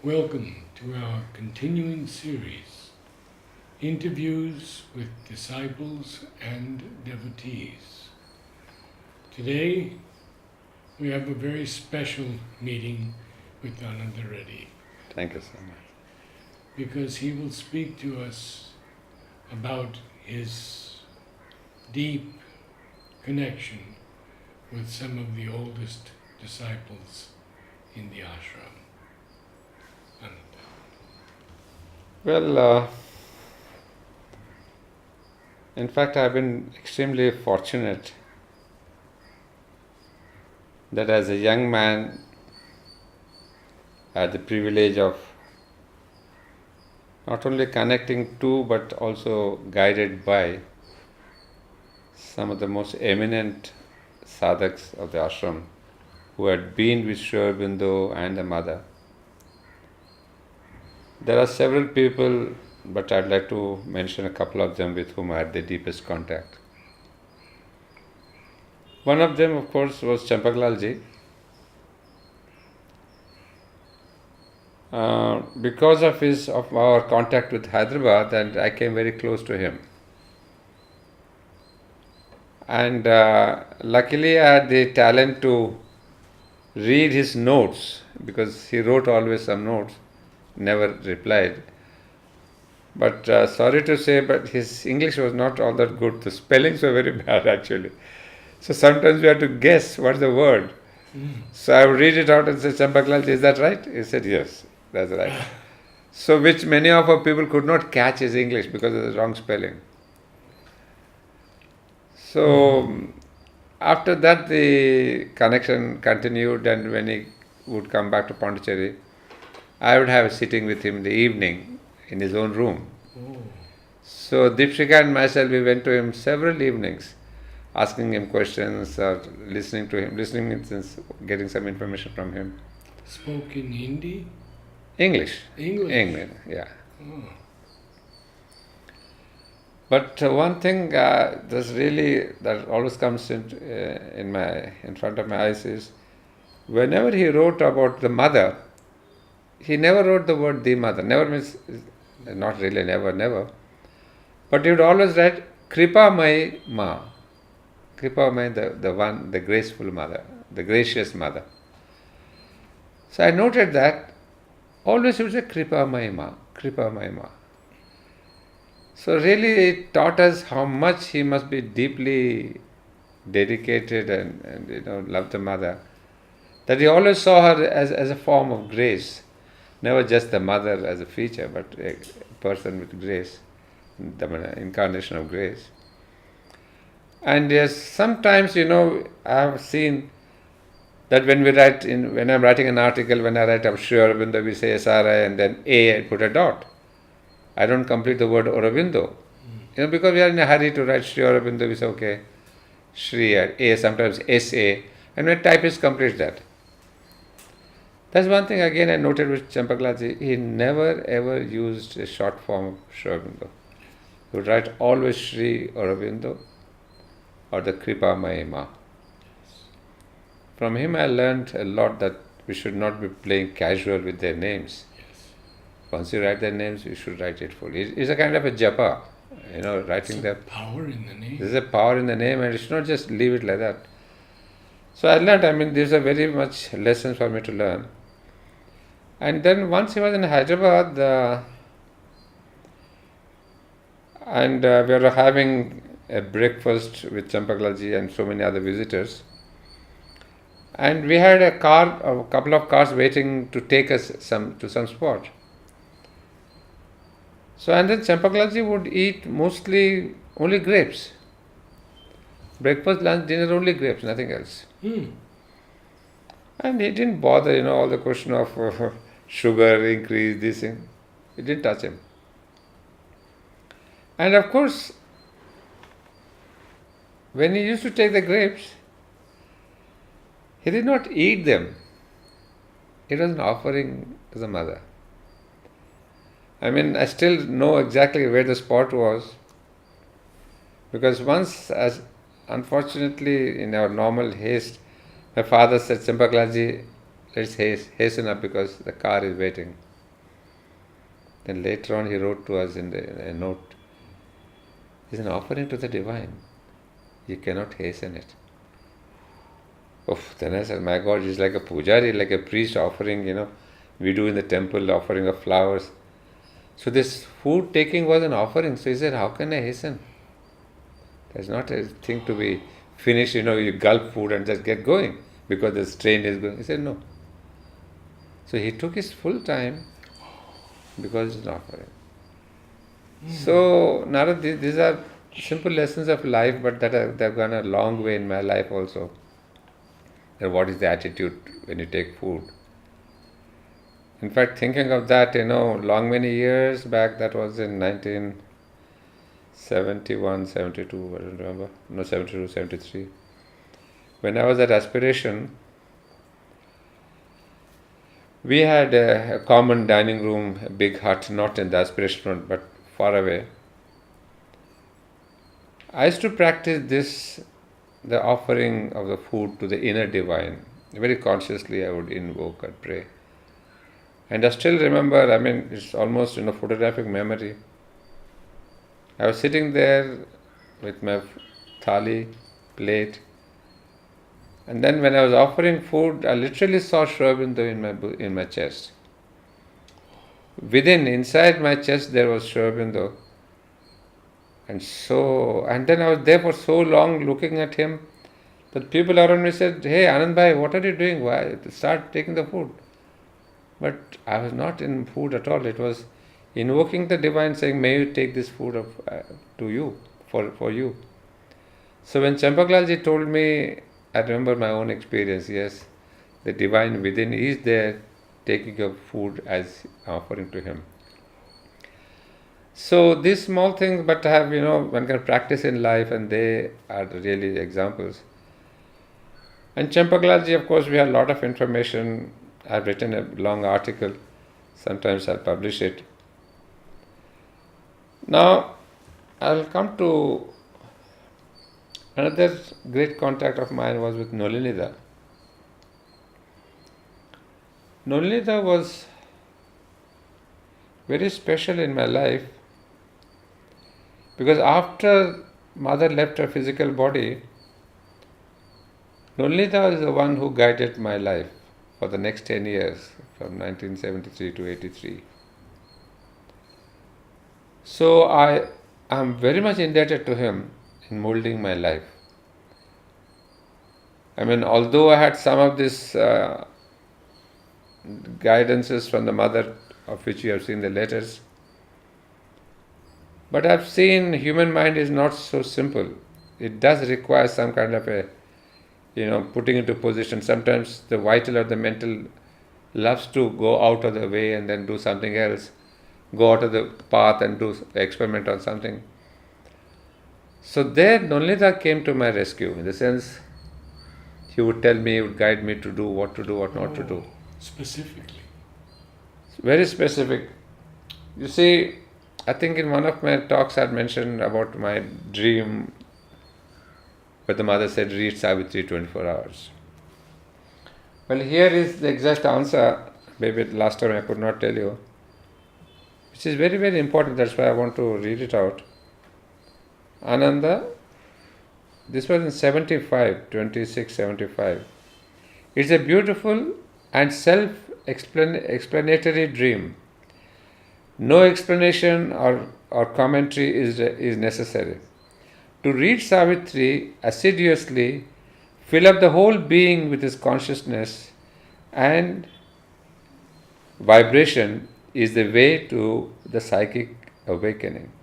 Welcome to our continuing series, Interviews with Disciples and Devotees. Today, we have a very special meeting with Ananda Reddy Thank you so much. because he will speak to us about his deep connection with some of the oldest disciples in the ashram. Ananda. Well, in fact, I've been extremely fortunate that as a young man, I had the privilege of not only connecting to but also guided by some of the most eminent sadhaks of the ashram who had been with Sri Aurobindo and the mother. There are several people, but I'd like to mention a couple of them with whom I had the deepest contact. One of them, of course, was Champaklalji. Because of our contact with Hyderabad, and I came very close to him. And luckily, I had the talent to read his notes because he wrote always some notes, never replied. But sorry to say, but his English was not all that good. The spellings were very bad actually. So sometimes we had to guess what's the word. So I would read it out and say, Champaklalji, is that right? He said, yes, that's right. So which many of our people could not catch his English because of the wrong spelling. So after that the connection continued, and when he would come back to Pondicherry, I would have a sitting with him in the evening in his own room. Oh. So Deepshika and myself, we went to him several evenings, asking him questions or listening to him, since getting some information from him. Spoke in Hindi? English, yeah. Oh. But one thing that always comes in front of my eyes is, whenever he wrote about the mother, he never wrote the word the mother. Never means, not really never. But he would always write Kripa Mai Ma. Kripa Mai, the graceful mother, the gracious mother. So I noted that always he would say Kripa Mai Ma, Kripa Mai Ma. So really it taught us how much he must be deeply dedicated and loved the mother. That he always saw her as a form of grace. Never just the mother as a feature, but a person with grace, the incarnation of grace. And yes, sometimes, I have seen that when I'm writing an article, when I write up Sri Aurobindo, we say SRI and then A, I put a dot. I don't complete the word Aurobindo. Because we are in a hurry to write Sri Aurobindo, we say, okay, Sri, A, sometimes SA, and when typist completes that. That's one thing again I noted with Champaklalji. He never ever used a short form of Sri Aurobindo. He would write always Sri Aurobindo or the Kripa Mai Ma. From him I learned a lot that we should not be playing casual with their names. Yes. Once you write their names, you should write it fully. It's a kind of a japa, writing their power in the name. There's a power in the name, and you should not just leave it like that. So I learned, these are very much lessons for me to learn. And then once he was in Hyderabad, and we were having a breakfast with Champaklalji and so many other visitors. And we had a couple of cars waiting to take us to some spot. So, and then Champaklalji would eat mostly only grapes. Breakfast, lunch, dinner, only grapes, nothing else. And he didn't bother, all the question of sugar increase, this thing. It didn't touch him. And of course, when he used to take the grapes, he did not eat them. It was an offering to the mother. I still know exactly where the spot was, because once, unfortunately, in our normal haste, my father said, Champaklalji, let's hasten up because the car is waiting. Then later on he wrote to us in a note, "It's an offering to the divine. You cannot hasten it." Then I said, my God, it's like a pujari, like a priest offering, we do in the temple, offering of flowers. So this food taking was an offering. So he said, how can I hasten? There's not a thing to be finished, you gulp food and just get going because the strain is going. He said, no. So he took his full time because it's an offering. So, Narad, these are simple lessons of life, but they've gone a long way in my life also. And what is the attitude when you take food? In fact, thinking of that, long many years back, that was in 1971, 72, I don't remember, no, 72, 73. When I was at Aspiration, we had a common dining room, a big hut, not in the Aspiration front, but far away. I used to practice the offering of the food to the inner divine. Very consciously I would invoke and pray. And I still remember, it's almost in a photographic memory. I was sitting there with my thali, plate, and then when I was offering food, I literally saw Shri Aurobindo in my chest. Inside my chest, there was Shri Aurobindo. And then I was there for so long looking at him that people around me said, "Hey, Anand bhai, what are you doing? Why? Start taking the food." But I was not in food at all. It was invoking the divine, saying, "May you take this food to you, for you." So when Champaklalji told me, I remember my own experience. Yes, the divine within is there, taking of food as offering to him. So these small things, but have one can practice in life, and they are really examples. And Champaklalji, of course, we have a lot of information. I've written a long article. Sometimes I'll publish it. Now, I'll come to another great contact of mine was with Nolinida. Nolinida was very special in my life because after mother left her physical body, Nolinida is the one who guided my life for the next 10 years, from 1973 to 83. So I am very much indebted to him in molding my life. Although I had some of these guidances from the mother, of which you have seen the letters, but I've seen human mind is not so simple. It does require some kind of a, putting into position. Sometimes the vital or the mental loves to go out of the way and then do something else, go out of the path and do experiment on something. So there Nolita came to my rescue, in the sense he would tell me, he would guide me to do, what not to do. Specifically? Very specific. You see, I think in one of my talks I had mentioned about my dream where the mother said, read Savitri 24 hours. Well, here is the exact answer. Maybe last time I could not tell you, which is very, very important. That's why I want to read it out. Ananda, this was in 2675. It's a beautiful and self-explanatory dream. No explanation or commentary is necessary. To read Savitri assiduously, fill up the whole being with his consciousness and vibration is the way to the psychic awakening.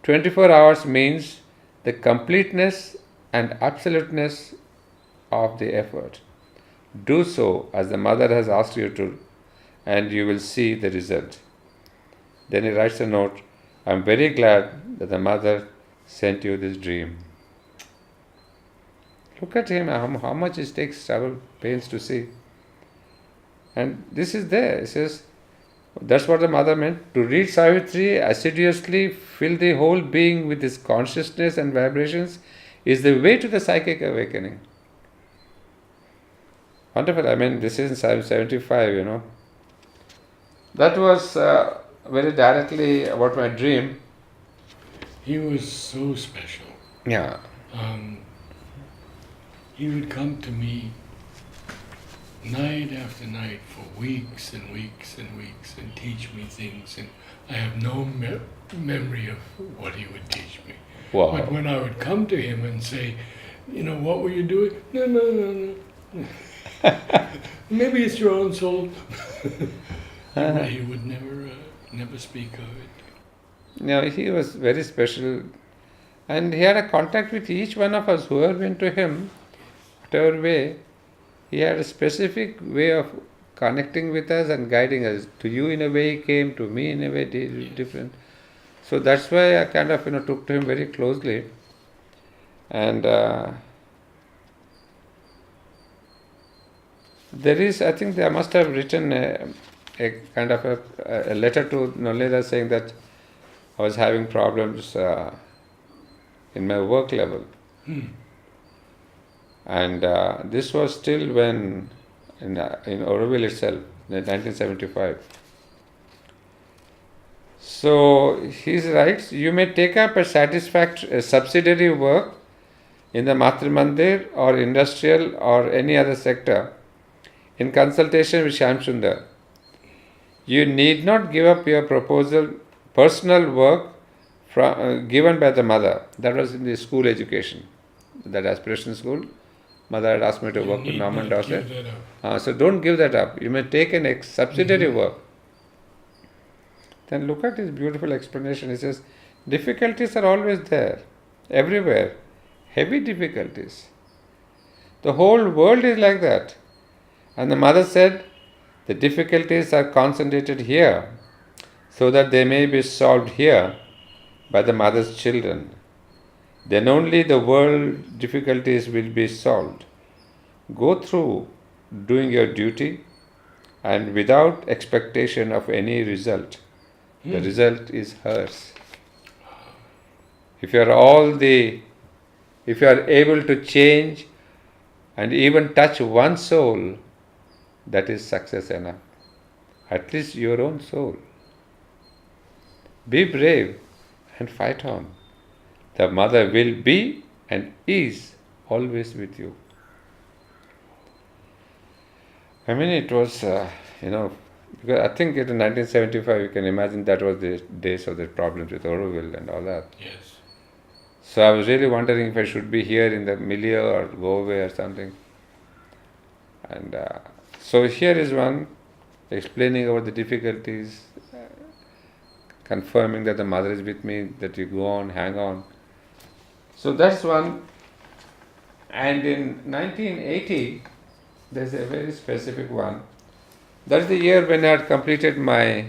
24 hours means the completeness and absoluteness of the effort. Do so as the mother has asked you to, and you will see the result. Then he writes a note, I am very glad that the mother sent you this dream. Look at him, how much it takes trouble, pains to see. And this is there. It says, that's what the mother meant. To read Savitri assiduously, fill the whole being with his consciousness and vibrations is the way to the psychic awakening. Wonderful. This is in 75, That was very directly about my dream. He was so special. Yeah. He would come to me night after night for weeks and weeks and weeks and teach me things, and I have no memory of what he would teach me. Wow. But when I would come to him and say, what were you doing? No. Maybe it's your own soul. He would never speak of it. No, he was very special, and he had a contact with each one of us. Whoever went to him, whatever way, he had a specific way of connecting with us and guiding us. To you in a way he came, to me in a way different. So that's why I kind of took to him very closely, and I think they must have written a kind of a letter to Noleda saying that I was having problems in my work level. And this was still when, in Oroville itself, in 1975. So he writes, you may take up a subsidiary work in the Matra Mandir or industrial or any other sector in consultation with Shyam Sundar. You need not give up your personal work given by the mother. That was in the school education, that aspiration school. Mother had asked me to work with Norman Dawson. So don't give that up. You may take an subsidiary work. Then look at his beautiful explanation. He says, difficulties are always there, everywhere. Heavy difficulties. The whole world is like that. And the mother said, the difficulties are concentrated here, so that they may be solved here by the mother's children. Then only the world difficulties will be solved. Go through doing your duty and without expectation of any result. The result is hers. If you are able to change and even touch one soul, that is success enough. At least your own soul. Be brave and fight on. The mother will be and is always with you. I mean, it was, because I think in 1975, you can imagine that was the days of the problems with Oroville and all that. Yes. So I was really wondering if I should be here in the milieu or go away or something. And so here is one explaining about the difficulties, confirming that the mother is with me, that you go on, hang on. So that's one. And in 1980, there's a very specific one. That's the year when I had completed my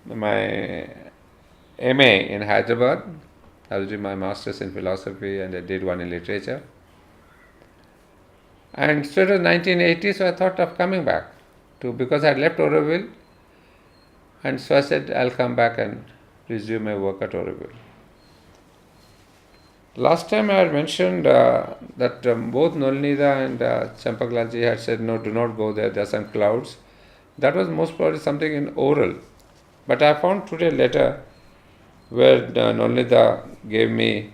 MA in Hyderabad. I was doing my master's in philosophy and I did one in literature. And so it was 1980, so I thought of coming back because I had left Oroville. And so I said, I'll come back and resume my work at Oroville. Last time I had mentioned that both Nolnida and Champaklalji had said, no, do not go there, there are some clouds. That was most probably something in oral. But I found today a letter where Nolnida gave me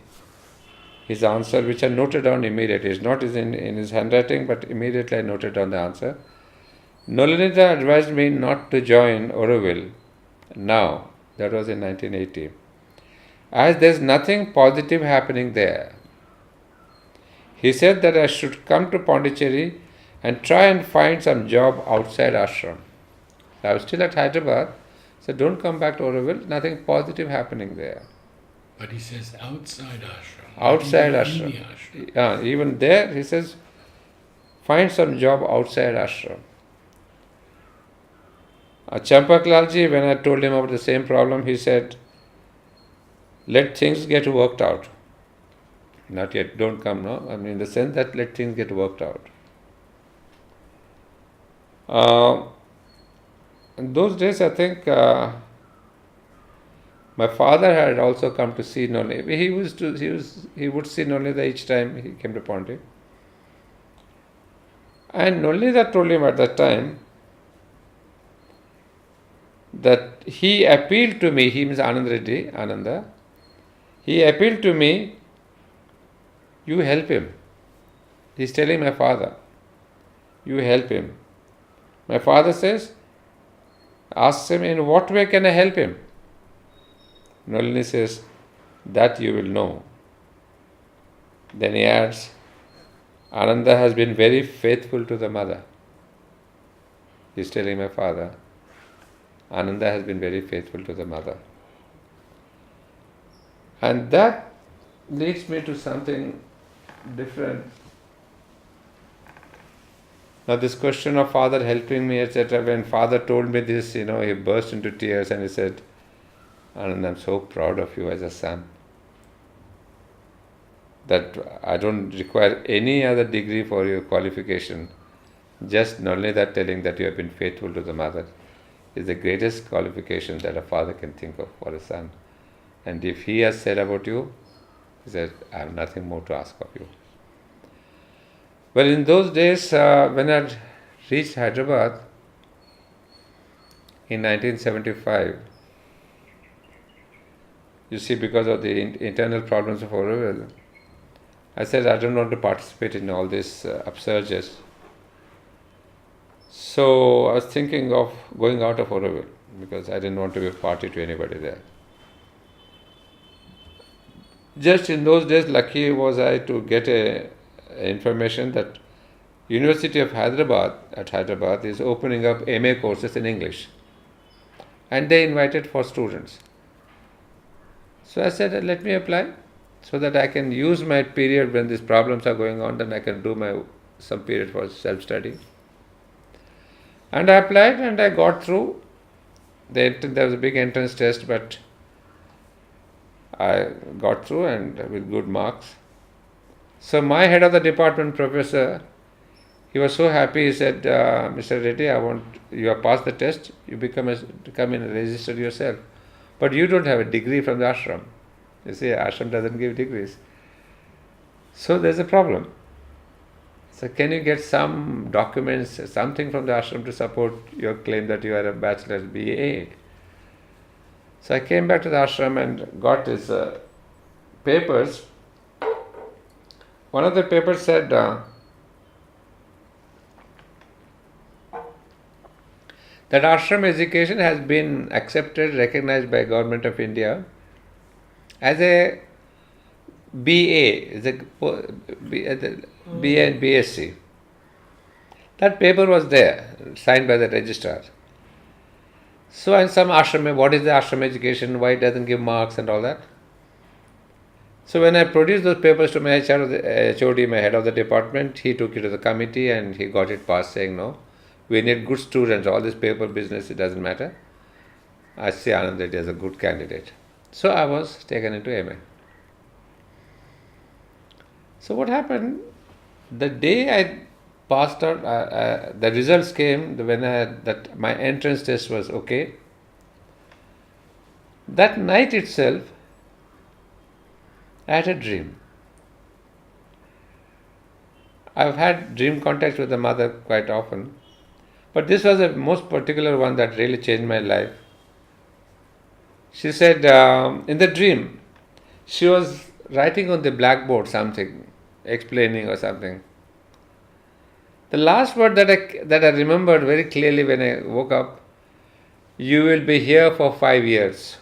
his answer, which I noted down immediately. It's not in his handwriting, but immediately I noted down the answer. Nolnida advised me not to join Oroville now. That was in 1980. As there's nothing positive happening there. He said that I should come to Pondicherry and try and find some job outside ashram. I was still at Hyderabad, so don't come back to Oroville, nothing positive happening there. But he says outside ashram. Outside In ashram. the ashram. Yeah, even there, he says, find some job outside ashram. Champaklalji, when I told him about the same problem, he said, let things get worked out. Not yet, don't come now. I mean, in the sense that let things get worked out. In those days, I think my father had also come to see Nolnida. He would see Nolnida each time he came to Pondy. And Nolnida told him at that time, that he appealed to me, he means Ananda, he appealed to me, you help him. He's telling my father, you help him. My father says, asks him, in what way can I help him? Nalini says, that you will know. Then he adds, Ananda has been very faithful to the mother. He's telling my father, Ananda has been very faithful to the mother. And that leads me to something different. Now this question of father helping me, etc., when father told me this, he burst into tears and he said, Ananda, I'm so proud of you as a son, that I don't require any other degree for your qualification. Just not only that, telling that you have been faithful to the mother is the greatest qualification that a father can think of for a son. And if he has said about you, he said, I have nothing more to ask of you. Well, in those days, when I reached Hyderabad in 1975, you see, because of the internal problems of Orwell, I said I don't want to participate in all this upsurges. So I was thinking of going out of Orwell because I didn't want to be a party to anybody there. Just in those days, lucky was I to get information that University of Hyderabad is opening up MA courses in English, and they invited for students. So I said, let me apply so that I can use my period when these problems are going on, then I can do some period for self-study. And I applied and I got through. There was a big entrance test, but I got through and with good marks. So my head of the department, professor, he was so happy. He said, Mr. Reddy, you have passed the test. You come in and register yourself. But you don't have a degree from the ashram. You see, ashram doesn't give degrees. So there's a problem. So can you get some documents, something from the ashram to support your claim that you are a bachelor's BA? So I came back to the ashram and got his papers. One of the papers said, that ashram education has been accepted, recognized by Government of India as a BA, as a BA and BSc. That paper was there, signed by the registrar. So in some ashram, what is the ashram education, why it doesn't give marks and all that? So when I produced those papers to my HOD, my head of the department, he took it to the committee and he got it passed saying, no, we need good students, all this paper business, it doesn't matter. I see Ananda is a good candidate. So I was taken into MA. So what happened, the day I passed out, the results came that my entrance test was okay. That night itself, I had a dream. I've had dream contact with the mother quite often, but this was the most particular one that really changed my life. She said, in the dream, she was writing on the blackboard something, explaining or something. The last word that I remembered very clearly when I woke up, you will be here for 5 years.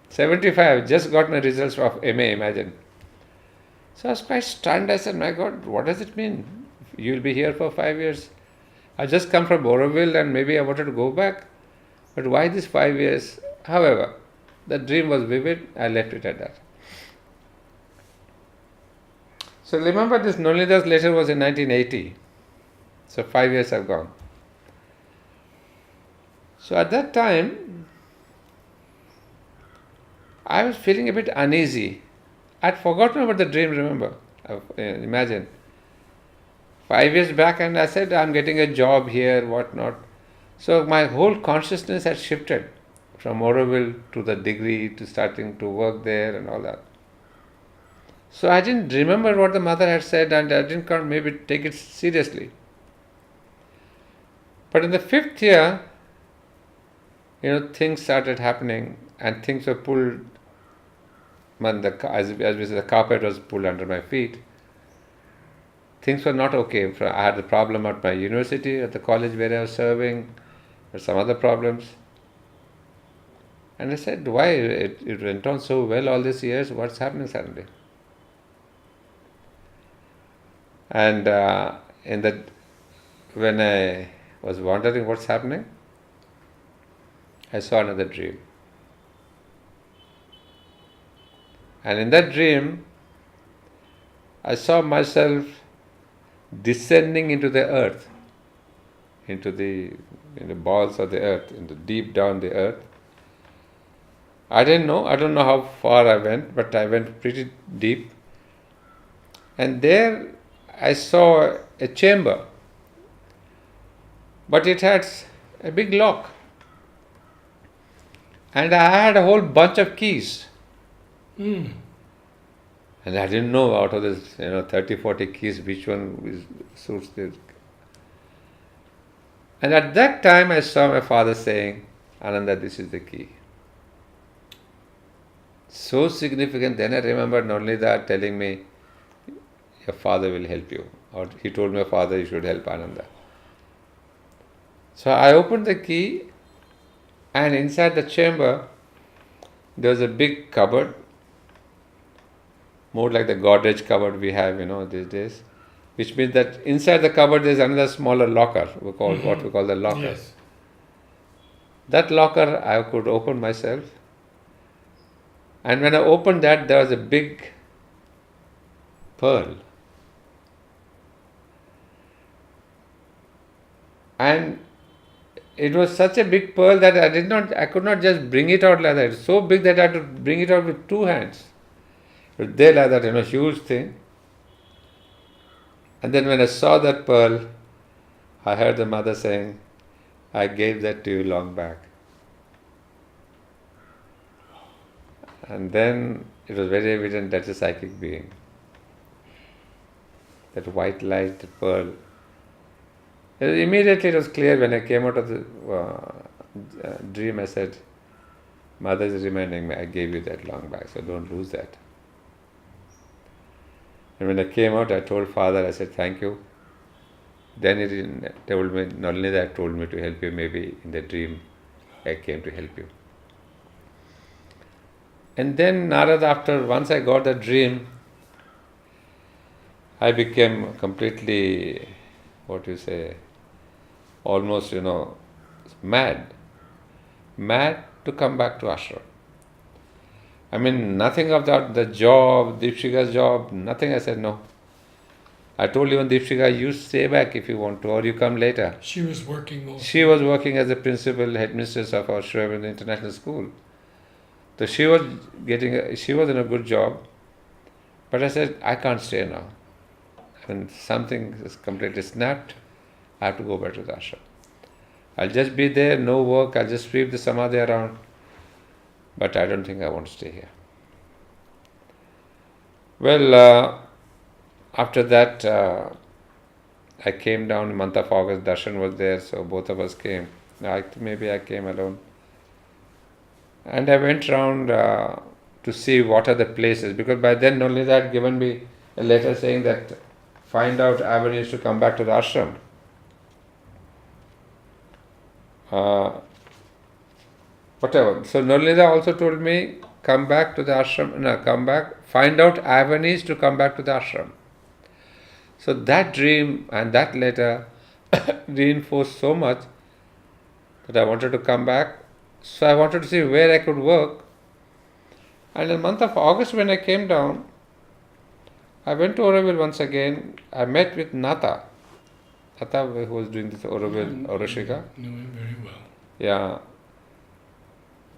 75, just got my results of MA, imagine. So I was quite stunned. I said, my God, what does it mean? You will be here for 5 years. I just come from Boroville and maybe I wanted to go back. But why this 5 years? However, the dream was vivid. I left it at that. So remember, this Nolinidas letter was in 1980. So 5 years have gone. So at that time, I was feeling a bit uneasy. I'd forgotten about the dream, remember. Imagine. 5 years back and I said, I'm getting a job here, whatnot. So my whole consciousness had shifted from Oroville to the degree to starting to work there and all that. So I didn't remember what the mother had said and I didn't maybe take it seriously. But in the 5th year, things started happening and things were pulled. As we said, the carpet was pulled under my feet. Things were not okay. I had a problem at my university, at the college where I was serving, or some other problems. And I said, why? It went on so well all these years. What's happening suddenly? And when I was wondering what's happening, I saw another dream. And in that dream, I saw myself descending into the earth, into the balls of the earth, into deep down the earth. I don't know how far I went, but I went pretty deep. And there I saw a chamber, but it had a big lock. And I had a whole bunch of keys. And I didn't know out of this 30, 40 keys which one suits this. And at that time I saw my father saying, Ananda, this is the key. So significant. Then I remembered not only that, telling me, your father will help you. Or he told my father, you should help Ananda. So I opened the key, and inside the chamber there was a big cupboard, more like the Godrej cupboard we have, these days, which means that inside the cupboard there is another smaller locker, what we call the locker. Yes. That locker I could open myself, and when I opened that, there was a big pearl. And it was such a big pearl that I could not just bring it out like that. It's so big that I had to bring it out with 2 hands. It was there like that, huge thing. And then when I saw that pearl, I heard the mother saying, I gave that to you long back. And then it was very evident that's a psychic being. That white light, the pearl. Immediately it was clear when I came out of the dream. I said, Mother is reminding me, I gave you that long back, so don't lose that. And when I came out, I told Father, I said, thank you. Then he told me, not only that, told me to help you, maybe in the dream I came to help you. And then Narada, once I got the dream, I became completely, almost, mad to come back to ashram. I mean, nothing of that, the job, Deepshika's job, nothing. I said no. I told even Deepshika, you stay back if you want to, or you come later. She was working also. She was working as a principal headmistress of our Sri Aurobindo International School. So she was in a good job. But I said, I can't stay now. When something is completely snapped, I have to go back to the ashram. I'll just be there, no work, I'll just sweep the samadhi around. But I don't think I want to stay here. Well, after that, I came down in the month of August. Darshan was there, so both of us came. Maybe I came alone. And I went around to see what are the places, because by then not only that, given me a letter saying that find out avenues to come back to the ashram. Whatever. So Nolnida also told me, come back to the ashram, find out avenues to come back to the ashram. So that dream and that letter reinforced so much that I wanted to come back. So I wanted to see where I could work. And in the month of August when I came down, I went to Auroville once again. I met with Nata, who was doing this Auroville, Oroshika. Knew him very well. Yeah.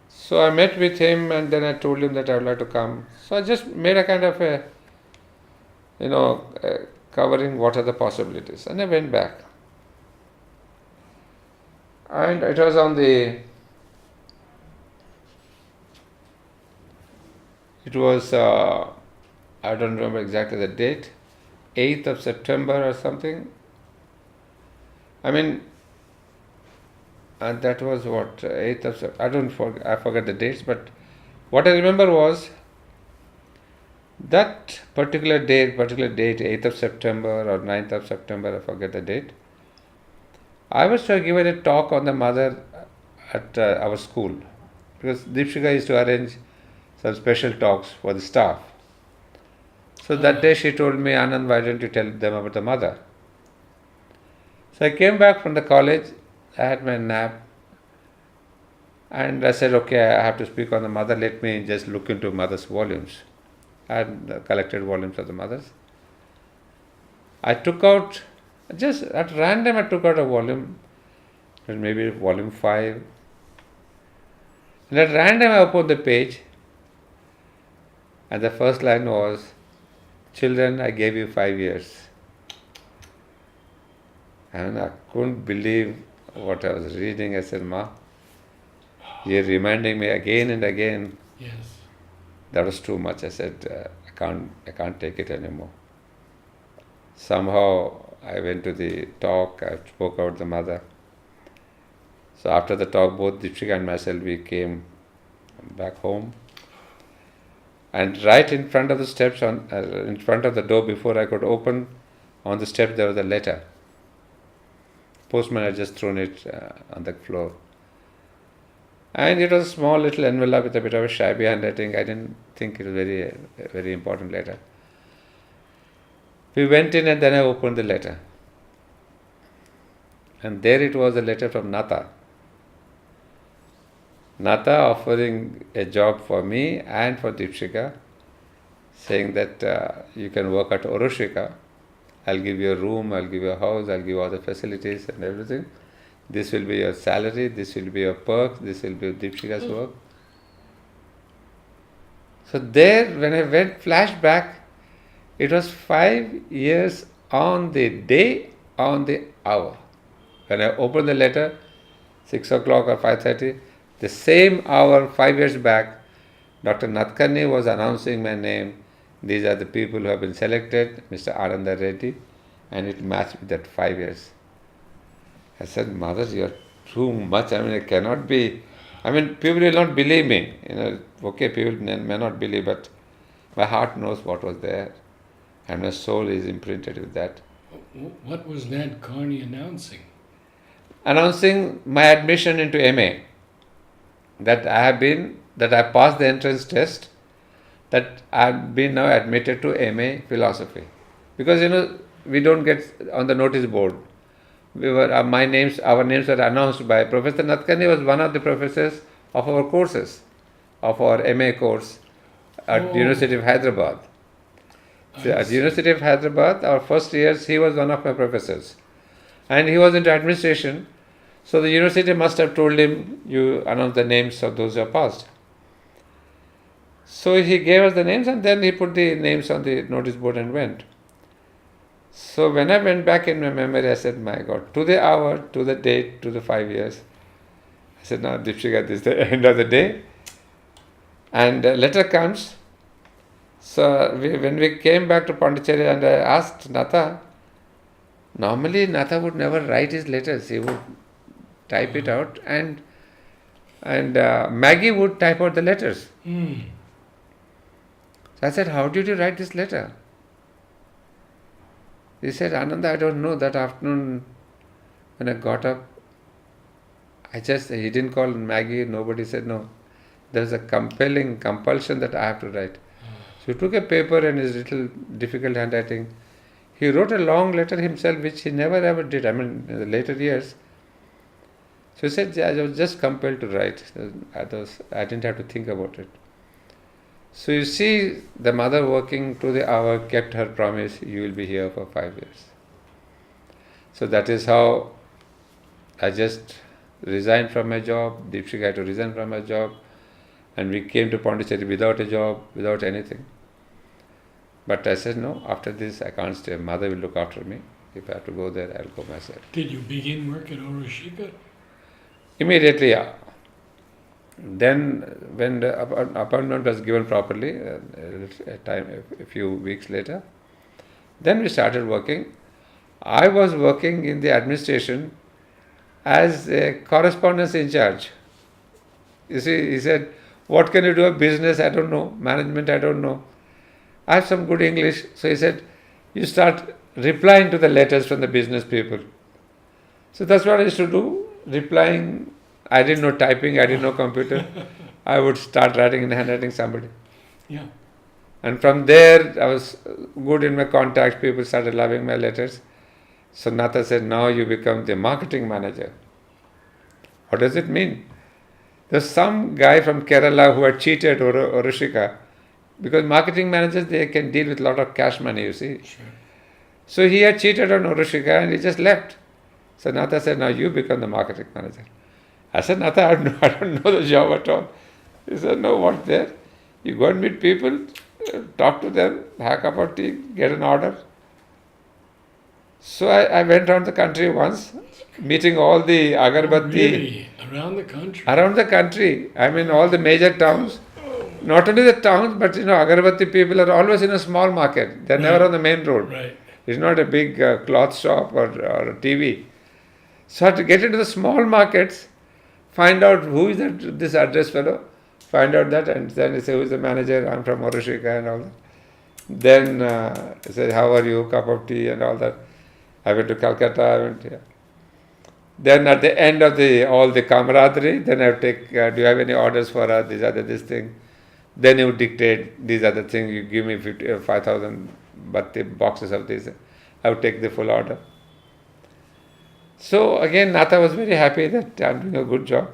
So I met with him and then I told him that I would like to come. So I just made a kind of covering what are the possibilities. And I went back. And it was on I don't remember exactly the date, 8th of September or something. I mean, and that was what, 8th of I forget the dates, but what I remember was that particular date, 8th of September or 9th of September, I forget the date. I was given a talk on the mother at our school, because Deepshika used to arrange some special talks for the staff. So that day she told me, Anand, why don't you tell them about the mother? So I came back from the college, I had my nap, and I said, okay, I have to speak on the mother, let me just look into mother's volumes. I had collected volumes of the mothers. I took out, just at random, I took out a volume, maybe volume 5. And at random, I opened the page, and the first line was, children, I gave you 5 years. And I couldn't believe what I was reading. I said, Ma, you're reminding me again and again. Yes. That was too much. I said, I can't take it anymore. Somehow I went to the talk, I spoke about the mother. So after the talk, both Deepshika and myself, we came back home. And right in front of the steps, in front of the door, before I could open, on the step there was a letter. Postman had just thrown it on the floor. And it was a small little envelope with a bit of a shabby handwriting. I didn't think it was a very important letter. We went in and then I opened the letter. And there it was, a letter from Nata. Nata offering a job for me and for Deepshika, saying that you can work at Oroshika. I'll give you a room, I'll give you a house, I'll give you all the facilities and everything. This will be your salary, this will be your perks, this will be Deepshika's work. So there, when I went flashback, it was 5 years on the day, on the hour. When I opened the letter, 6 o'clock or 5:30, the same hour, 5 years back, Dr. Natkani was announcing my name. These are the people who have been selected, Mr. Ananda Reddy, and it matched with that 5 years. I said, Mother, you're too much. I mean, it cannot be. I mean, people will not believe me. Okay, people may not believe, but my heart knows what was there, and my soul is imprinted with that. What was Nat Carney announcing? Announcing my admission into MA. That I passed the entrance test, that I've been now admitted to MA Philosophy. Because, we don't get on the notice board. Our names were announced by Professor Natkani. Was one of the professors of our courses, of our MA course at University of Hyderabad. So at University of Hyderabad, our first years, he was one of my professors. And he was into administration. So the university must have told him, you announce the names of those who have passed. So he gave us the names and then he put the names on the notice board and went. So when I went back in my memory, I said, my God, to the hour, to the date, to the 5 years. I said, now Deepshika, this is the end of the day. And a letter comes. So when we came back to Pondicherry and I asked Nata, normally Nata would never write his letters. He would type it out and Maggie would type out the letters. So I said, how did you write this letter? He said, Ananda, I don't know. That afternoon when I got up, he didn't call Maggie, nobody said no. There was a compulsion that I have to write. So he took a paper and his little difficult handwriting. He wrote a long letter himself, which he never ever did. I mean, in the later years. So he said, I was just compelled to write. I didn't have to think about it. So you see, the mother working to the hour kept her promise, you will be here for 5 years. So that is how I just resigned from my job. Deepshika had to resign from her job. And we came to Pondicherry without a job, without anything. But I said, no, after this I can't stay. Mother will look after me. If I have to go there, I'll go myself. Did you begin work at Oroshika? Immediately, yeah. Then when the appointment was given properly, a few weeks later, then we started working. I was working in the administration as a correspondence in charge. You see, he said, what can you do of business? I don't know. Management, I don't know. I have some good English. So he said, you start replying to the letters from the business people. So that's what I used to do, replying. I didn't know typing, I didn't know computer. I would start writing in handwriting somebody. Yeah. And from there, I was good in my contacts. People started loving my letters. So Nata said, now you become the marketing manager. What does it mean? There's some guy from Kerala who had cheated Oroshika, because marketing managers, they can deal with a lot of cash money, you see. Sure. So he had cheated on Oroshika and he just left. So Nata said, now you become the marketing manager. I said, Nata, I don't know the job at all. He said, no, what's there? You go and meet people, talk to them, have a cup of tea, get an order. So I went around the country once, meeting all the agarbatti. Really? Around the country? Around the country. I mean, all the major towns. Not only the towns, but agarbatti people are always in a small market. They're never on the main road. Right. It's not a big cloth shop or a TV. So I had to get into the small markets, find out who is this address fellow, find out that, and then he say, who is the manager? I'm from Oroshika and all that. Then he said, how are you? Cup of tea and all that. I went to Calcutta. I went here. Then at the end of all the camaraderie, then I would take, do you have any orders for us? These are this thing. Then he would dictate, these are the things, you give me 5,000 boxes of these. I would take the full order. So again, Nata was very happy that I'm doing a good job.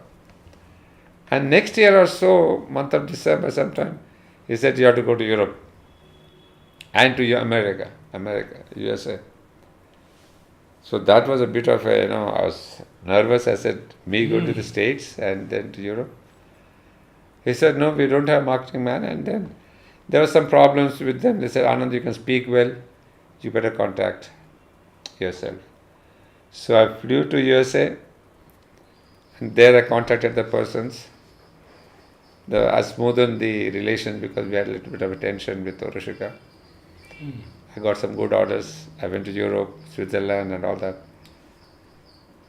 And next year or so, month of December sometime, he said, you have to go to Europe and to America, USA. So that was a bit of I was nervous. I said, me go to the States and then to Europe. He said, no, we don't have a marketing man. And then there were some problems with them. They said, Anand, you can speak well. You better contact yourself. So I flew to USA. And there I contacted the persons. I smoothened the relation because we had a little bit of a tension with Oroshika. I got some good orders. I went to Europe, Switzerland and all that.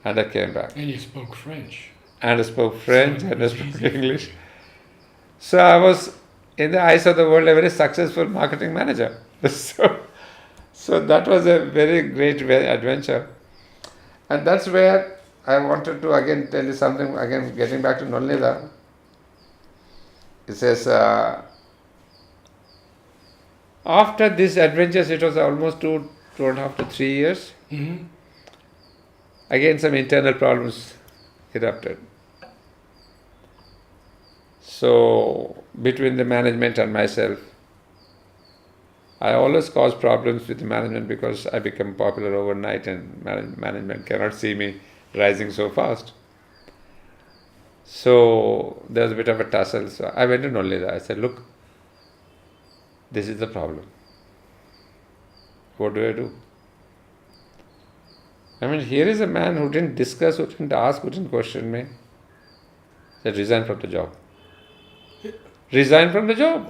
And I came back. And you spoke French. And I spoke French and I spoke English. So I was, in the eyes of the world, a very successful marketing manager. So that was a very great adventure. And that's where I wanted to again tell you something, again getting back to Nolnida. It says, after these adventures, it was almost 2.5 to 3 years. Mm-hmm. Again, some internal problems erupted. So, between the management and myself, I always cause problems with the management because I become popular overnight and management cannot see me rising so fast. So, there was a bit of a tussle. So, I went to Nolnida. I said, look, this is the problem. What do I do? I mean, here is a man who didn't discuss, who didn't ask, who didn't question me. He said, resign from the job. Resign from the job.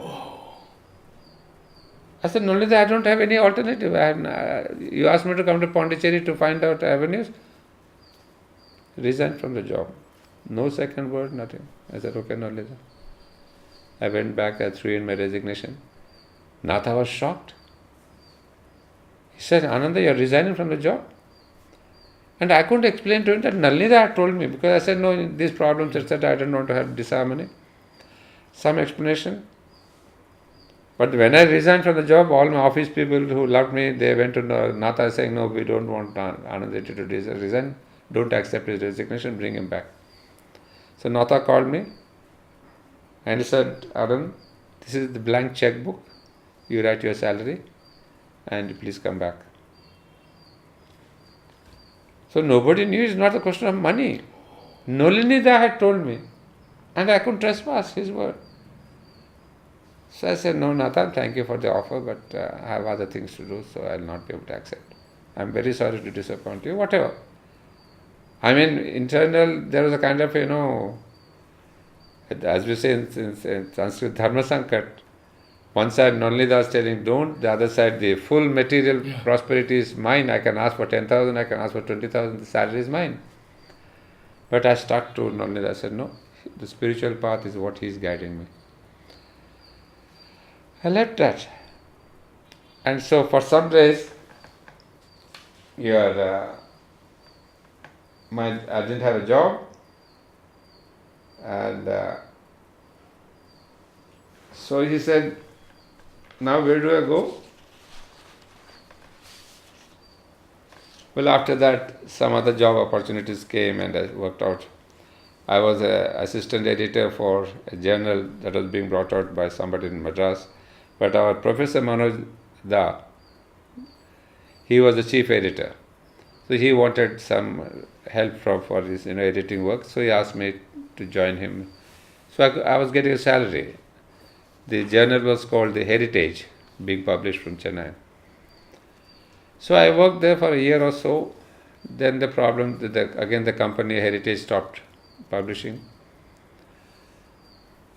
I said, Nolnida, I don't have any alternative. You asked me to come to Pondicherry to find out avenues. Resign from the job. No second word, nothing. I said, okay, Nolnida. I went back, I threw in my resignation. Nata was shocked. He said, Ananda, you are resigning from the job? And I couldn't explain to him that Nalnida had told me, because I said, no, these problems, etc., I don't want to have disharmony. Some explanation. But when I resigned from the job, all my office people who loved me, they went to Nata saying, no, we don't want Ananda to resign. Don't accept his resignation, bring him back. So Nata called me and he said, Arun, this is the blank checkbook. You write your salary and please come back. So nobody knew it's not a question of money. Nolinida had told me and I couldn't trespass his word. So I said, no, Nathan, thank you for the offer, but I have other things to do, so I will not be able to accept. I'm very sorry to disappoint you, whatever. I mean, internal, there was a kind of, as we say in Sanskrit, Dharma Sankat. One side, Nolnida is telling don't, the other side, the full material prosperity is mine. I can ask for 10,000, I can ask for 20,000, the salary is mine. But I stuck to knowledge. I said, no, the spiritual path is what he is guiding me. I left that. And so for some days, I didn't have a job, and so he said, now where do I go? Well, after that, some other job opportunities came and I worked out. I was an assistant editor for a journal that was being brought out by somebody in Madras. But our Professor Manoj Da, he was the chief editor. So he wanted some help for his editing work. So he asked me to join him. So I was getting a salary. The journal was called The Heritage, being published from Chennai. So I worked there for a year or so. Then the problem, again the company Heritage stopped publishing.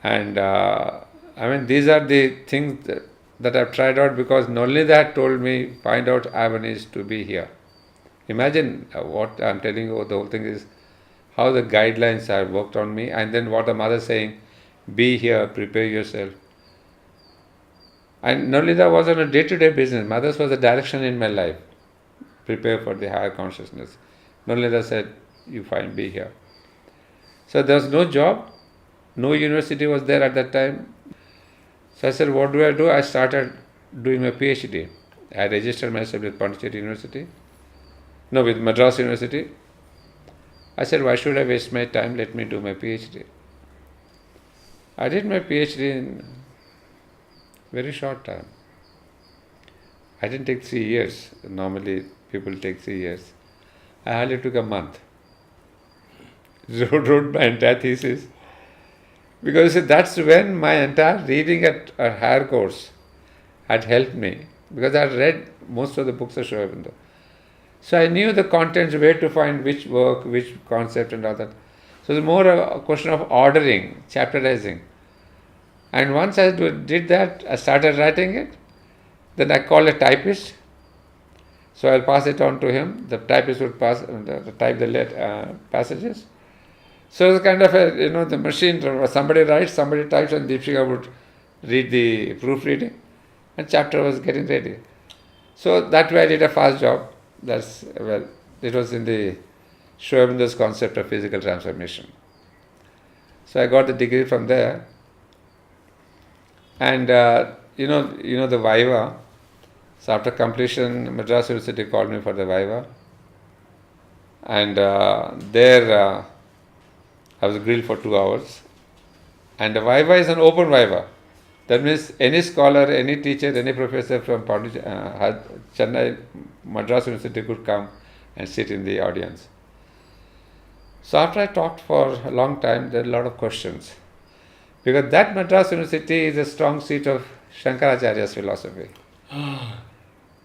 And these are the things that I've tried out, because not only that told me, find out avenues to be here. Imagine what I'm telling you, the whole thing is how the guidelines have worked on me, and then what the mother saying, be here, prepare yourself. And not only that was on a day-to-day business, mother's was a direction in my life, prepare for the higher consciousness. Not only that said, you find, be here. So there was no job, no university was there at that time. So I said, what do? I started doing my PhD. I registered myself with with Madras University. I said, why should I waste my time? Let me do my PhD. I did my PhD in very short time. I didn't take 3 years. Normally people take 3 years. I hardly took a month. Wrote my entire thesis. Because that's when my entire reading at a higher course had helped me. Because I had read most of the books of Sri Aurobindo. So I knew the contents, where to find which work, which concept and all that. So it's more a question of ordering, chapterizing. And once I did that, I started writing it. Then I called a typist. So I'll pass it on to him. The typist would type the passages. So it's kind of the machine, somebody writes, somebody types, and Deepshika would read the proofreading, and chapter was getting ready. So that way I did a fast job. It was in the Sri Aurobindo's concept of physical transformation. So I got the degree from there. And the Viva. So after completion, Madras University called me for the Viva. And there I was grilled for 2 hours. And the Viva is an open Viva. That means any scholar, any teacher, any professor from Chennai, Madras University could come and sit in the audience. So after I talked for a long time, there are a lot of questions. Because that Madras University is a strong seat of Shankaracharya's philosophy.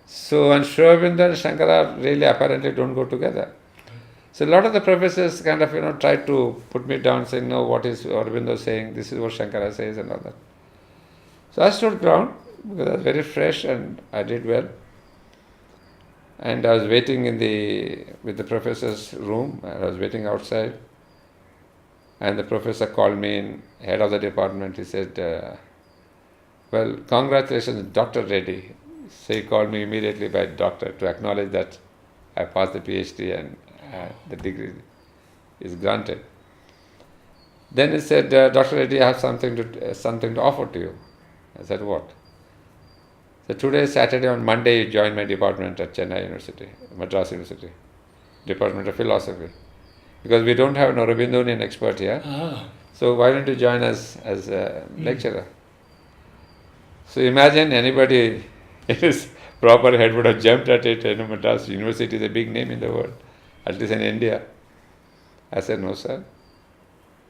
So, and Sri Aurobindo and Shankara really apparently don't go together. So a lot of the professors kind of tried to put me down, saying, no, what is Aurobindo saying? This is what Shankara says and all that. So I stood ground because I was very fresh and I did well. And I was waiting with the professor's room. I was waiting outside. And the professor called me in, head of the department. He said, well, congratulations, Dr. Reddy. So he called me immediately by doctor to acknowledge that I passed the PhD and the degree is granted. Then he said, Dr. Reddy, I have something to offer to you. I said, what? So today is Saturday, on Monday you join my department at Chennai University, Madras University, Department of Philosophy. Because we don't have an Aurobindonian expert here. So why don't you join us as a lecturer? So imagine anybody in his proper head would have jumped at it. Madras University is a big name in the world, at least in India. I said, no, sir.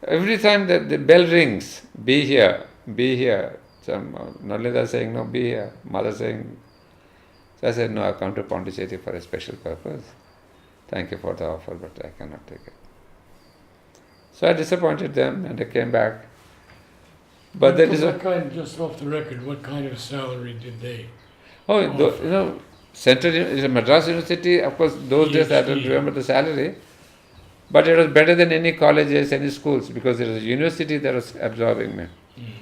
Every time the bell rings, be here, be here. Nalita saying, no, be here. Mother saying. So I said, no, I've come to Pondicherry for a special purpose. Thank you for the offer, but I cannot take it. So I disappointed them and I came back. But there is just off the record, what kind of salary did they? Central Madras University, of course, those days I don't remember the salary. But it was better than any colleges, any schools, because it was a university that was absorbing me.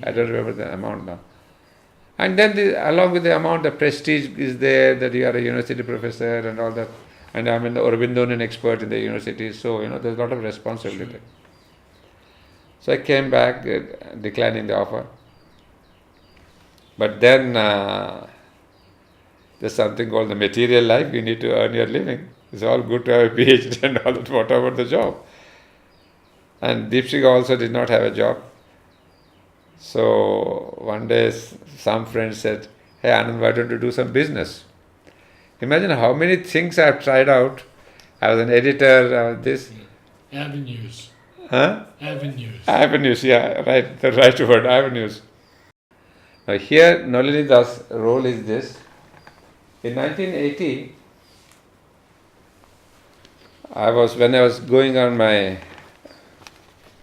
I don't remember the amount now. And then, along with the amount, the prestige is there that you are a university professor and all that. And I'm an Aurobindo expert in the university, so there's a lot of responsibility. Sure. So I came back, declining the offer. But then there's something called the material life. You need to earn your living. It's all good to have a PhD and all that. What about the job? And Deepshika also did not have a job. So one day some friend said, "Hey Anand, why don't you do some business?" Imagine how many things I've tried out. I was an editor, I was this. Avenues. Huh? Avenues. Avenues, yeah, right, the right word, avenues. Now here Nalini's role is this. In 1980, when I was going on my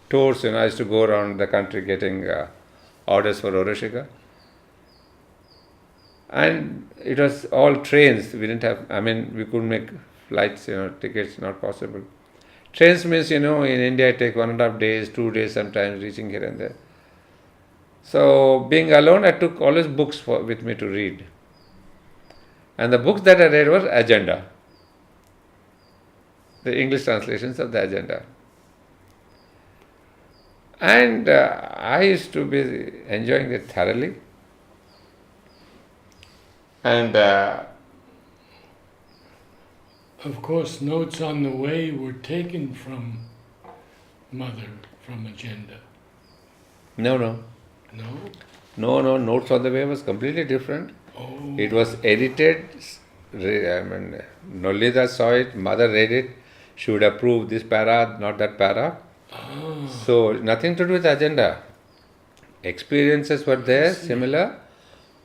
tours, I used to go around the country getting orders for Oroshika. And it was all trains. We didn't have, we couldn't make flights, tickets not possible. Trains means, in India it takes 1.5 days, 2 days sometimes reaching here and there. So being alone, I took always books with me to read. And the books that I read were Agenda, the English translations of the Agenda. And I used to be enjoying it thoroughly. And Of course, notes on the way were taken from Mother, from Agenda. No, No? Notes on the Way was completely different. Oh. It was edited. Nolita saw it, Mother read it. She would approve this para, not that para. Ah. So nothing to do with Agenda. Experiences were there, similar,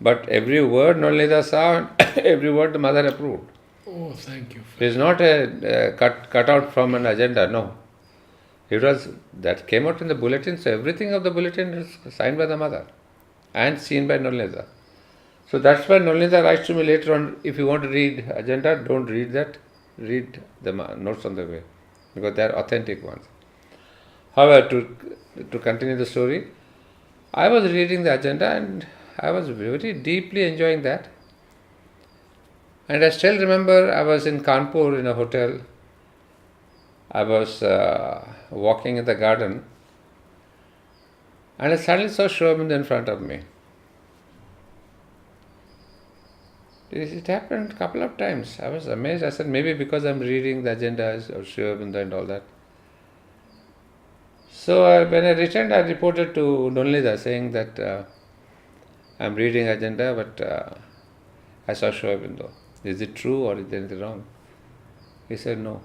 but every word Nolita saw, every word the Mother approved. Oh, thank you. It is not a cut out from an agenda, no. It was that came out in the bulletin, so everything of the bulletin is signed by the Mother and seen by Nolita. So that's why Nolita writes to me later on, if you want to read Agenda, don't read that, read the notes on the way, because they are authentic ones. However, to continue the story, I was reading the Agenda and I was very deeply enjoying that. And I still remember I was in Kanpur in a hotel. I was walking in the garden and I suddenly saw Sri Aurobindo in front of me. It happened a couple of times. I was amazed. I said, maybe because I'm reading the agendas of Sri Aurobindo and all that. So when I returned, I reported to Nolita saying that I'm reading agenda, but I saw Sri Aurobindo. Is it true or is there anything wrong? He said, no.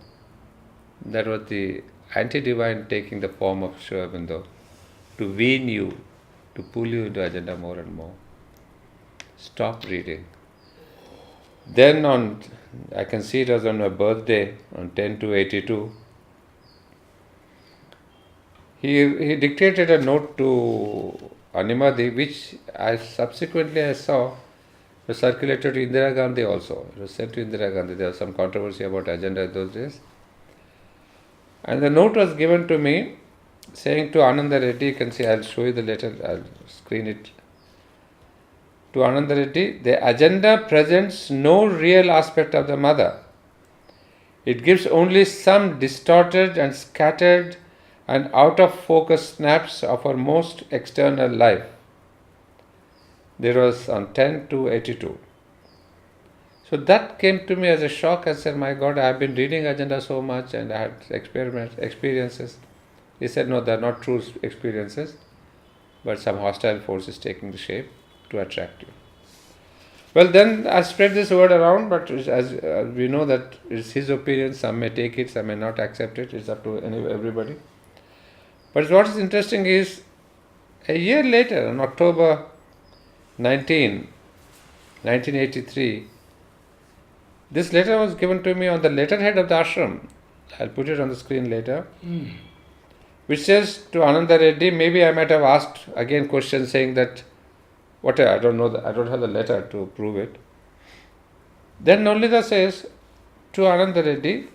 That was the anti-divine taking the form of Sri Aurobindo to wean you, to pull you into agenda more and more. Stop reading. Then I can see it was on my birthday, on 10/2/82. He dictated a note to Animadi, which I subsequently saw was circulated to Indira Gandhi also. It was sent to Indira Gandhi. There was some controversy about agenda those days. And the note was given to me saying to Ananda Reddy, you can see, I'll show you the letter, I'll screen it. To Ananda Reddy, the agenda presents no real aspect of the Mother. It gives only some distorted and scattered and out of focus snaps of her most external life. There was on 10/2/82. So that came to me as a shock. I said, my God, I have been reading agenda so much and I had experiences. He said, no, they are not true experiences, but some hostile force is taking the shape to attract you. Well, then I spread this word around, but as we know that it's his opinion, some may take it, some may not accept it, it's up to everybody. But what is interesting is, a year later, on October 1983, this letter was given to me on the letterhead of the ashram. I'll put it on the screen later. Which says to Ananda Reddy, maybe I might have asked again questions saying that, whatever, I don't know, I don't have the letter to prove it. Then Nolita says to Ananda Reddy,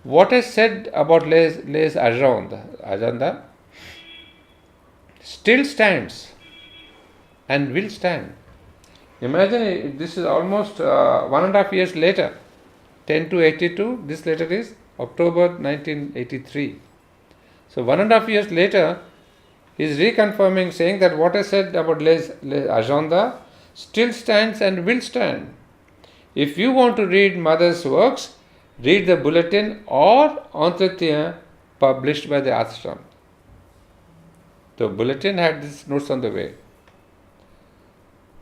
What is said about les Ajanda still stands and will stand. Imagine this is almost 1.5 years later, 10 to 82. This letter is October 1983. So 1.5 years later, he is reconfirming, saying that what I said about les Ajanda still stands and will stand. If you want to read Mother's works, read the bulletin or entretien published by the ashram. The bulletin had these notes on the way.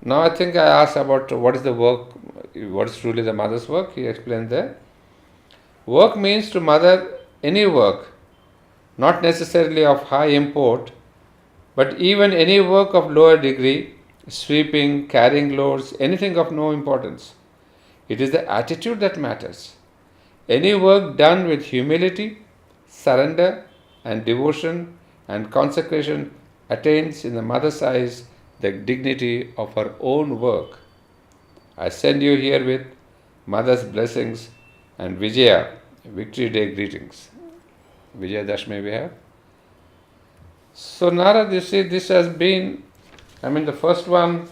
Now I think I asked about what is the work, what is truly the Mother's work. He explained there. Work means to Mother any work, not necessarily of high import, but even any work of lower degree, sweeping, carrying loads, anything of no importance. It is the attitude that matters. Any work done with humility, surrender, and devotion and consecration attains in the Mother's eyes the dignity of her own work. I send you herewith Mother's blessings and Vijaya, Victory Day greetings. Vijaya Dashmi we have. So Narad, you see, this has been, the first one,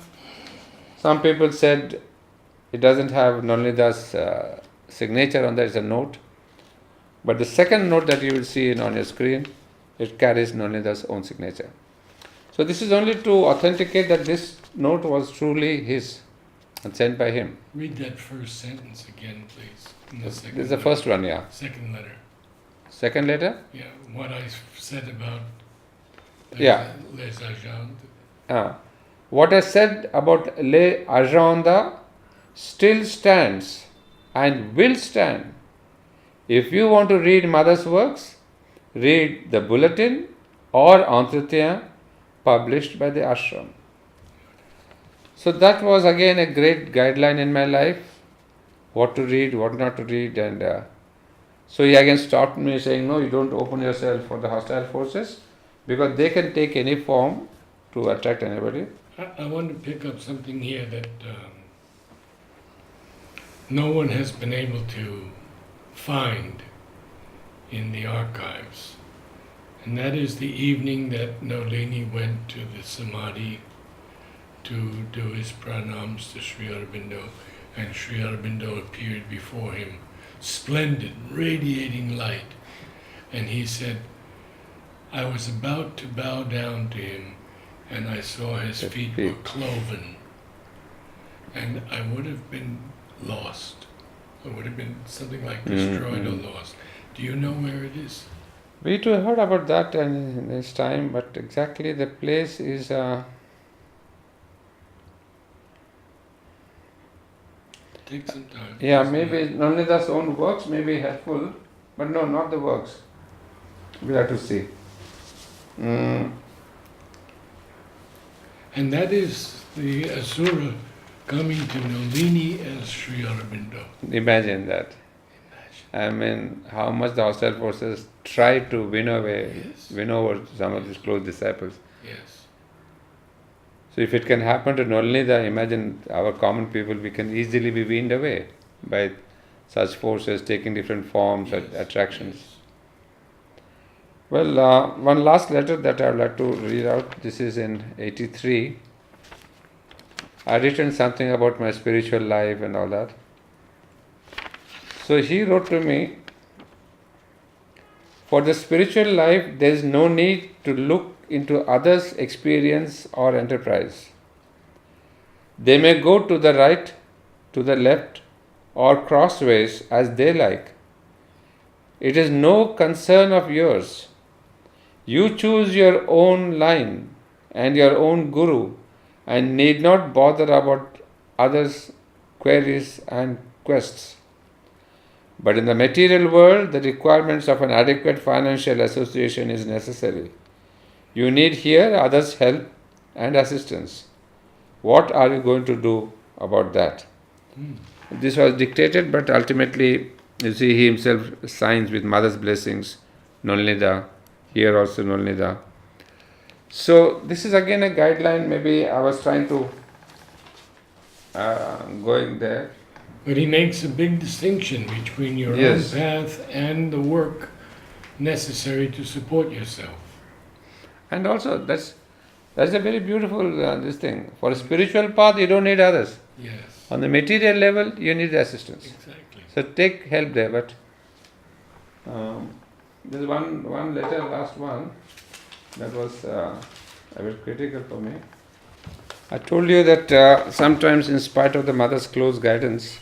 some people said it doesn't have Nolinida's signature on there, it's a note. But the second note that you will see on your screen, it carries Nolinida's own signature. So this is only to authenticate that this note was truly his and sent by him. Read that first sentence again, please. This is the first one, yeah. Second letter. Second letter? Yeah, what I said about les Ajand. What I said about les Ajanda still stands and will stand. If you want to read Mother's works, read the bulletin or entretien published by the ashram. So that was again a great guideline in my life, what to read, what not to read, and so he again stopped me saying, no, you don't open yourself for the hostile forces because they can take any form to attract anybody. I want to pick up something here that no one has been able to find in the archives. And that is the evening that Nolini went to the Samadhi to do his pranams to Sri Aurobindo, and Sri Aurobindo appeared before him, splendid, radiating light. And he said, I was about to bow down to him, and I saw his feet were cloven, and I would have been lost. I would have been something like destroyed or lost. Do you know where it is? We too heard about that in this time, but exactly the place is Take some time. yeah, maybe Nolinida's own works may be helpful, but no, not the works. We have to see. And that is the Asura coming to Nolini as Sri Aurobindo. Imagine that. How much the hostile forces try to win over some of these close disciples. Yes. So if it can happen to Nolinida, imagine our common people, we can easily be weaned away by such forces taking different forms and attractions. Yes. Well, one last letter that I would like to read out. This is in 83. I written something about my spiritual life and all that. So he wrote to me, for the spiritual life there is no need to look into others' experience or enterprise. They may go to the right, to the left, or crossways as they like. It is no concern of yours. You choose your own line and your own guru and need not bother about others' queries and quests. But in the material world, the requirements of an adequate financial association is necessary. You need here others' help and assistance. What are you going to do about that? This was dictated, but ultimately, you see, he himself signs with Mother's blessings, Nolinida, here also Nolinida. So this is again a guideline. Maybe I was trying to going there. But he makes a big distinction between your Yes. own path and the work necessary to support yourself. And also, that's a very beautiful this thing. For a spiritual path, you don't need others. Yes, On the material level, you need assistance. exactly. So take help there. But there's one letter, last one, that was a bit critical for me. I told you that sometimes, in spite of the mother's close guidance,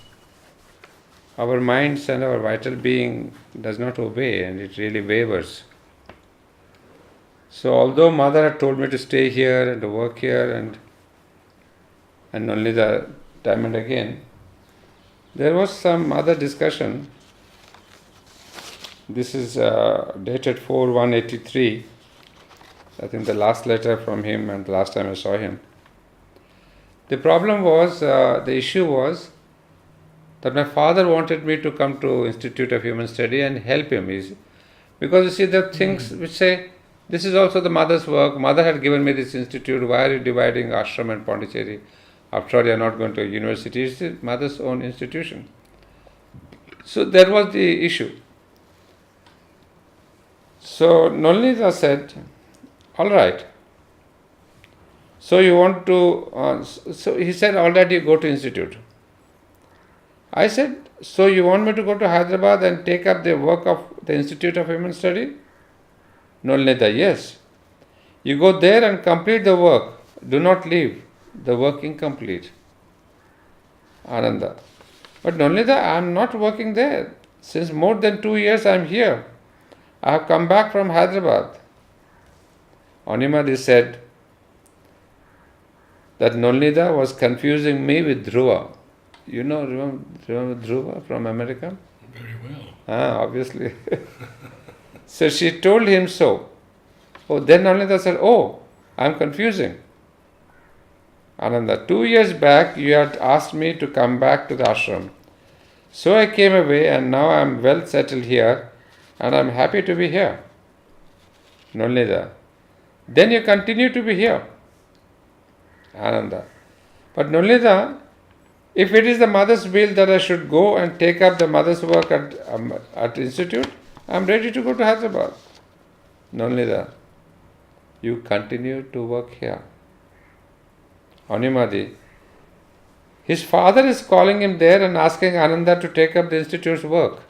our minds and our vital being does not obey, and it really wavers. So although mother had told me to stay here and to work here and only the time and again, there was some other discussion. This is dated 4/1/83. I think the last letter from him and the last time I saw him. The problem was, the issue was that my father wanted me to come to Institute of Human Study and help him. Because you see, there are things which say, this is also the mother's work. Mother had given me this institute. Why are you dividing ashram and Pondicherry? After all, you are not going to a university. It's the mother's own institution. So that was the issue. So Nolnita said, all right. So you want to, so he said, all right, you go to institute. I said, so you want me to go to Hyderabad and take up the work of the Institute of Human Study? Nolnita, yes. You go there and complete the work. Do not leave the work incomplete. Ananda. But Nolnita, I am not working there. Since more than 2 years I am here. I have come back from Hyderabad. Animadi said that Nolnita was confusing me with Dhruva. You know, remember Dhruva from America? Very well. Obviously. So she told him so. Oh, then Nolnita said, oh, I'm confusing. Ananda, 2 years back you had asked me to come back to the ashram. So I came away and now I'm well settled here and I'm happy to be here. Nolnita, then you continue to be here. Ananda, but Nolnita, if it is the mother's will that I should go and take up the mother's work at institute, I am ready to go to Hyderabad. Nolnita, you continue to work here. Animadi, his father is calling him there and asking Ananda to take up the institute's work.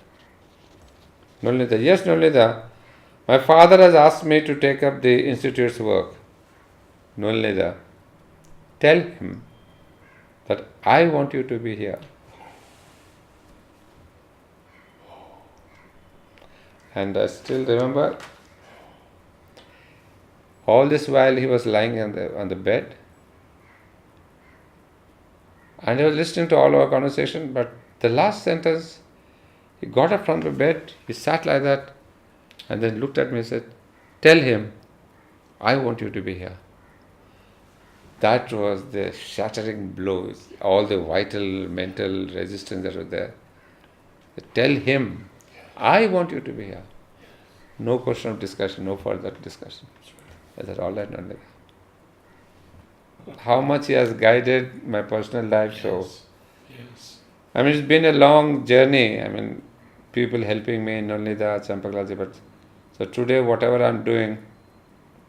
Nolnita, yes Nolnita, my father has asked me to take up the institute's work. Nolnita, tell him that I want you to be here. And I still remember, all this while he was lying on the bed, and he was listening to all our conversation, but the last sentence, he got up from the bed, he sat like that, and then looked at me and said, tell him, I want you to be here. That was the shattering blow, all the vital, mental resistance that was there. Tell him, I want you to be here. No question of discussion, no further discussion. I said, all right, Nanda. How much he has guided my personal life, so. Yes. I mean, it's been a long journey. I mean, people helping me in Nolnita, Champaklasi, but so today, whatever I'm doing,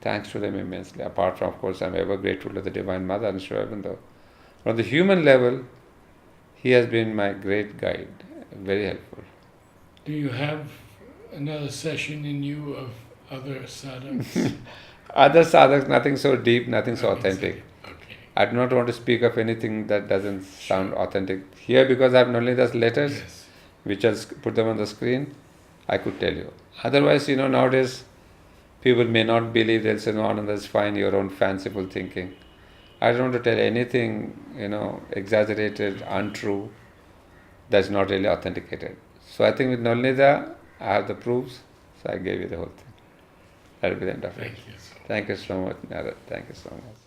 thanks to them immensely. Apart from, of course, I'm ever grateful to the Divine Mother and Shiva, even though on the human level, he has been my great guide, very helpful. Do you have another session in you of other sadhaks? Other sadhaks, nothing so deep, nothing so authentic. Okay. I do not want to speak of anything that doesn't sound authentic. Here, because I have Nolnita's letters, Yes. which I'll put them on the screen, I could tell you. Otherwise, nowadays, people may not believe. They'll say, no, Ananda, that's fine, your own fanciful thinking. I don't want to tell anything, exaggerated, untrue, that's not really authenticated. So I think with Nolnita, I have the proofs, so I gave you the whole thing. That will be the end of it. Thank you so much. Thank you so much, Narad. Thank you so much.